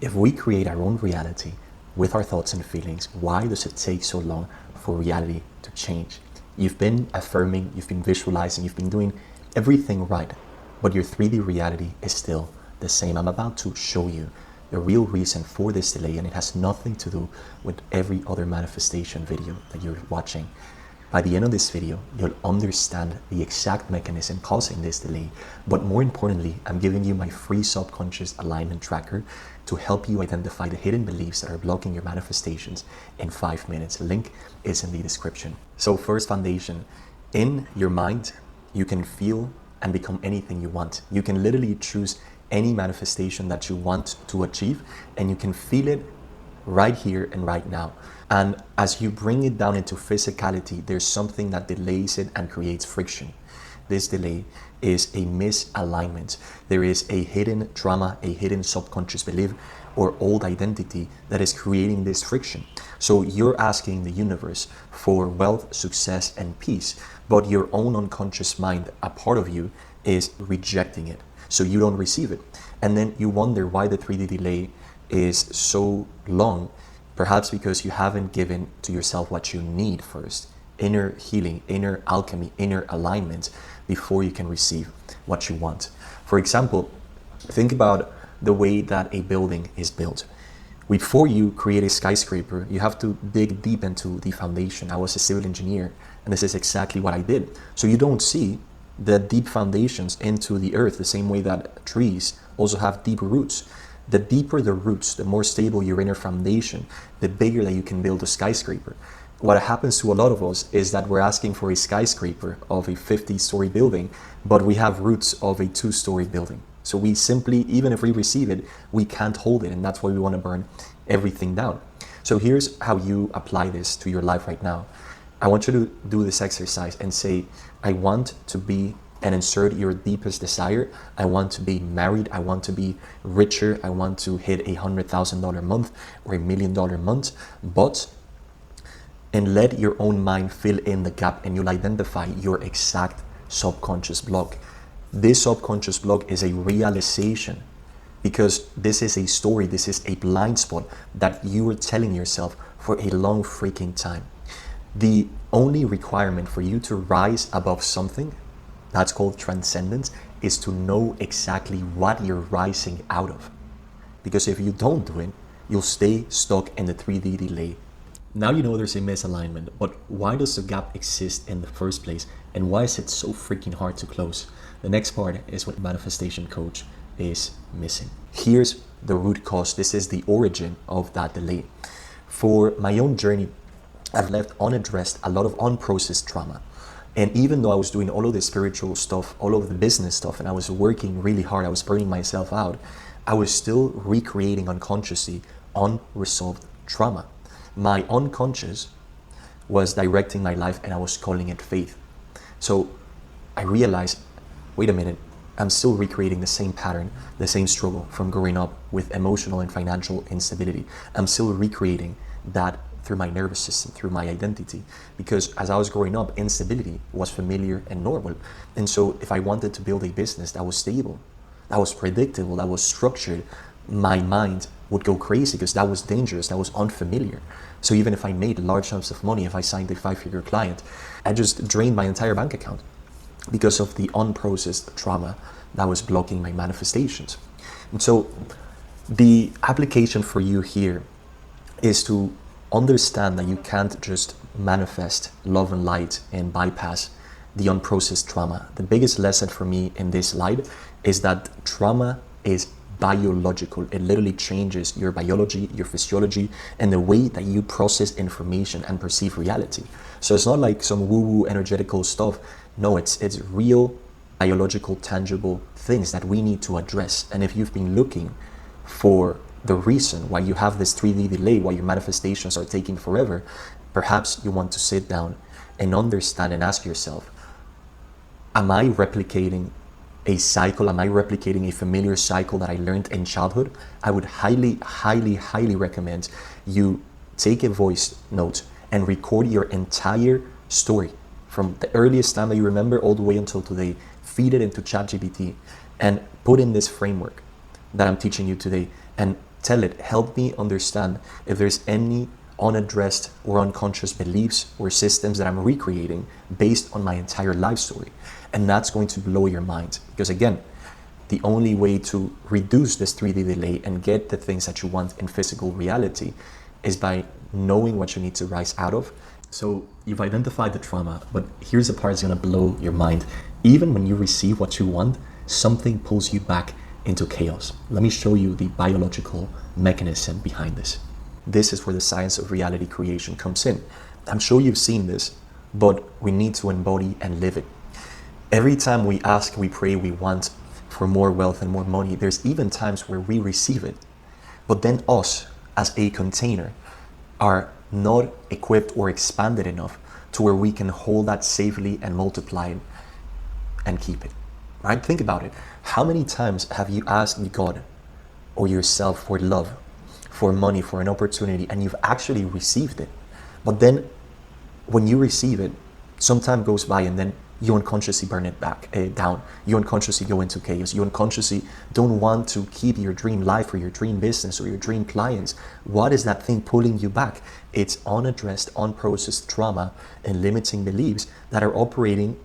If we create our own reality with our thoughts and feelings, why does it take so long for reality to change? You've been affirming, you've been visualizing, you've been doing everything right, but your 3D reality is still the same. I'm about to show you the real reason for this delay, and it has nothing to do with every other manifestation video that you're watching. By the end of this video, you'll understand the exact mechanism causing this delay, but more importantly, I'm giving you my free subconscious alignment tracker to help you identify the hidden beliefs that are blocking your manifestations in 5 minutes. Link is in the description. So first foundation, in your mind, you can feel and become anything you want. You can literally choose any manifestation that you want to achieve, and you can feel it right here and right now. And as you bring it down into physicality, there's something that delays it and creates friction. This delay is a misalignment. There is a hidden trauma, a hidden subconscious belief or old identity that is creating this friction. So you're asking the universe for wealth, success, and peace, but your own unconscious mind, a part of you, is rejecting it. So you don't receive it. And then you wonder why the 3D delay is so long. Perhaps because you haven't given to yourself what you need first. Inner healing, inner alchemy, inner alignment before you can receive what you want. For example, think about the way that a building is built. Before you create a skyscraper, you have to dig deep into the foundation. I was a civil engineer, and this is exactly what I did. So you don't see the deep foundations into the earth the same way that trees also have deep roots. The deeper the roots, the more stable your inner foundation, the bigger that you can build a skyscraper. What happens to a lot of us is that we're asking for a skyscraper of a 50-story building, but we have roots of a 2-story building. So we simply, even if we receive it, we can't hold it, and that's why we want to burn everything down. So here's how you apply this to your life right now. I want you to do this exercise and say, I want to be, and insert your deepest desire. I want to be married. I want to be richer. I want to hit $100,000 month or $1 million month. And let your own mind fill in the gap, and you'll identify your exact subconscious block. This subconscious block is a realization, because this is a story, this is a blind spot that you were telling yourself for a long freaking time. The only requirement for you to rise above something, that's called transcendence, is to know exactly what you're rising out of. Because if you don't do it, you'll stay stuck in the 3D delay. Now you know there's a misalignment, but why does the gap exist in the first place? And why is it so freaking hard to close? The next part is what manifestation coach is missing. Here's the root cause. This is the origin of that delay. For my own journey, I've left unaddressed a lot of unprocessed trauma. And even though I was doing all of the spiritual stuff, all of the business stuff, and I was working really hard, I was burning myself out, I was still recreating unconsciously unresolved trauma. My unconscious was directing my life, and I was calling it faith. So I realized, wait a minute, I'm still recreating the same pattern, the same struggle from growing up with emotional and financial instability. I'm still recreating that through my nervous system, through my identity, because as I was growing up, instability was familiar and normal. And so if I wanted to build a business that was stable, that was predictable, that was structured, my mind would go crazy because that was dangerous, that was unfamiliar. So even if I made large sums of money, if I signed a 5-figure client, I just drained my entire bank account because of the unprocessed trauma that was blocking my manifestations. And so the application for you here is to understand that you can't just manifest love and light and bypass the unprocessed trauma. The biggest lesson for me in this light is that trauma is biological. It literally changes your biology, your physiology, and the way that you process information and perceive reality. So it's not like some woo-woo energetical stuff. No, it's real biological, tangible things that we need to address. And if you've been looking for the reason why you have this 3D delay, why your manifestations are taking forever, perhaps you want to sit down and understand and ask yourself, am I replicating a cycle? Am I replicating a familiar cycle that I learned in childhood? I would highly, highly, highly recommend you take a voice note and record your entire story from the earliest time that you remember all the way until today. Feed it into ChatGPT and put in this framework that I'm teaching you today, and Tell it, help me understand if there's any unaddressed or unconscious beliefs or systems that I'm recreating based on my entire life story. And that's going to blow your mind. Because again, the only way to reduce this 3D delay and get the things that you want in physical reality is by knowing what you need to rise out of. So you've identified the trauma, but here's the part that's gonna blow your mind. Even when you receive what you want, something pulls you back into chaos. Let me show you the biological mechanism behind this. This is where the science of reality creation comes in. I'm sure you've seen this, but we need to embody and live it. Every time we ask, we pray, we want for more wealth and more money, there's even times where we receive it. But then us, as a container, are not equipped or expanded enough to where we can hold that safely and multiply it and keep it. Right? Think about it. How many times have you asked God or yourself for love, for money, for an opportunity, and you've actually received it? But then when you receive it, some time goes by and then you unconsciously burn it back down. You unconsciously go into chaos. You unconsciously don't want to keep your dream life or your dream business or your dream clients. What is that thing pulling you back? It's unaddressed, unprocessed trauma and limiting beliefs that are operating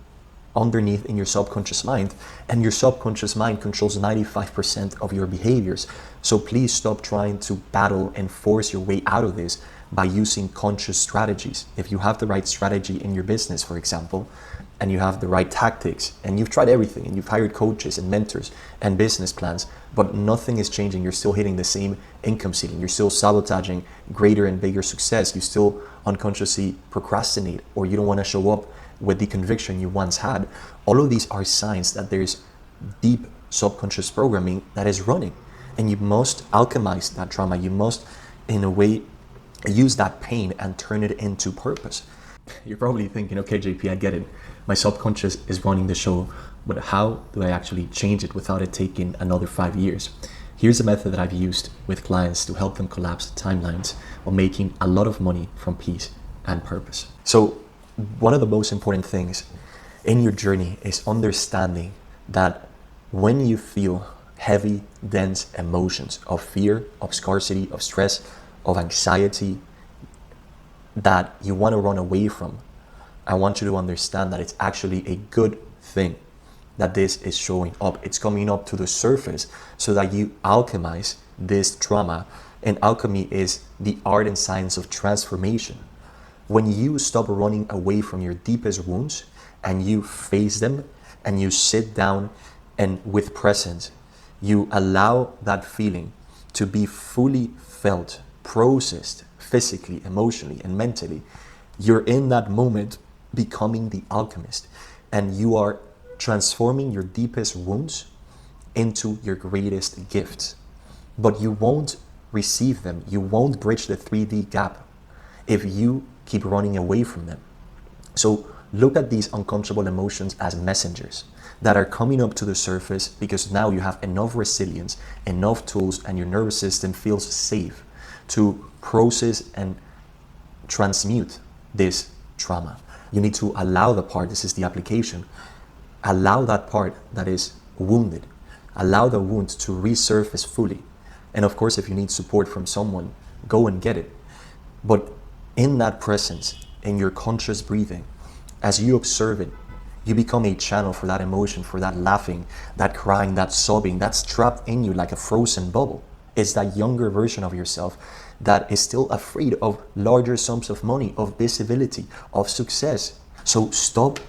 underneath in your subconscious mind, and your subconscious mind controls 95% of your behaviors. So please stop trying to battle and force your way out of this by using conscious strategies. If you have the right strategy in your business, for example, and you have the right tactics, and you've tried everything, and you've hired coaches and mentors and business plans, but nothing is changing, you're still hitting the same income ceiling, you're still sabotaging greater and bigger success, you still unconsciously procrastinate, or you don't want to show up with the conviction you once had, all of these are signs that there's deep subconscious programming that is running. And you must alchemize that trauma. You must, in a way, use that pain and turn it into purpose. You're probably thinking, okay, JP, I get it. My subconscious is running the show, but how do I actually change it without it taking another 5 years? Here's a method that I've used with clients to help them collapse timelines while making a lot of money from peace and purpose. So one of the most important things in your journey is understanding that when you feel heavy, dense emotions of fear, of scarcity, of stress, of anxiety that you want to run away from, I want you to understand that it's actually a good thing that this is showing up. It's coming up to the surface so that you alchemize this trauma. And alchemy is the art and science of transformation. When you stop running away from your deepest wounds and you face them and you sit down and with presence, you allow that feeling to be fully felt, processed physically, emotionally, and mentally, you're in that moment becoming the alchemist, and you are transforming your deepest wounds into your greatest gifts. But you won't receive them, you won't bridge the 3D gap if you keep running away from them. So look at these uncomfortable emotions as messengers that are coming up to the surface because now you have enough resilience, enough tools, and your nervous system feels safe to process and transmute this trauma. You need to allow the part, this is the application, allow that part that is wounded, allow the wound to resurface fully. And of course, if you need support from someone, go and get it. But in that presence, in your conscious breathing, as you observe it, you become a channel for that emotion, for that laughing, that crying, that sobbing, that's trapped in you like a frozen bubble. It's that younger version of yourself that is still afraid of larger sums of money, of visibility, of success. So stop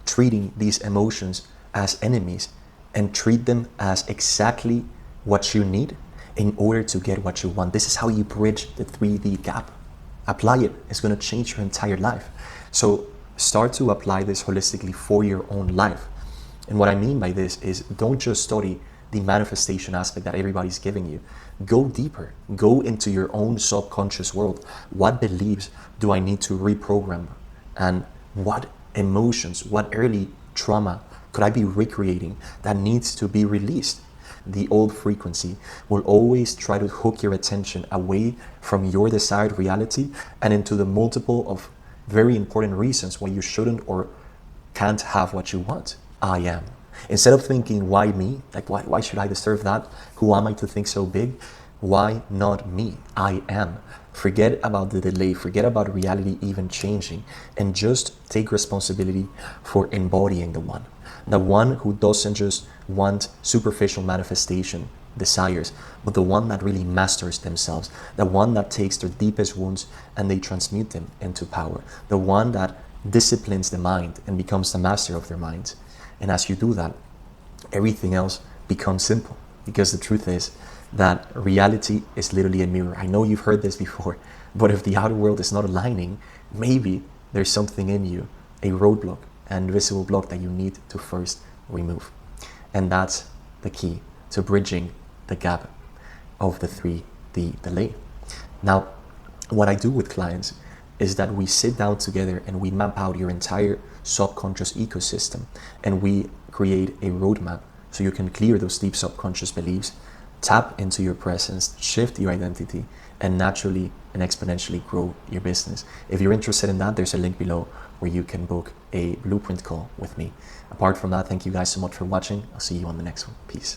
treating these emotions as enemies and treat them as exactly what you need in order to get what you want. This is how you bridge the 3D gap. Apply it. It's going to change your entire life. So start to apply this holistically for your own life. And what I mean by this is don't just study the manifestation aspect that everybody's giving you. Go deeper. Go into your own subconscious world. What beliefs do I need to reprogram? And what emotions, what early trauma could I be recreating that needs to be released? The old frequency will always try to hook your attention away from your desired reality and into the multiple of very important reasons why you shouldn't or can't have what you want. I am. Instead of thinking, why me? Like, why should I deserve that? Who am I to think so big? Why not me? I am. Forget about the delay, forget about reality even changing, and just take responsibility for embodying the one. The one who doesn't just want superficial manifestation, desires, but the one that really masters themselves, the one that takes their deepest wounds and they transmute them into power, the one that disciplines the mind and becomes the master of their mind. And as you do that, everything else becomes simple, because the truth is that reality is literally a mirror. I know you've heard this before, but if the outer world is not aligning, maybe there's something in you, a roadblock, an invisible block that you need to first remove. And that's the key to bridging the gap of the 3D delay. Now, what I do with clients is that we sit down together and we map out your entire subconscious ecosystem, and we create a roadmap so you can clear those deep subconscious beliefs, tap into your presence, shift your identity, and naturally and exponentially grow your business. If you're interested in that, there's a link below where you can book a blueprint call with me. Apart from that, thank you guys so much for watching. I'll see you on the next one. Peace.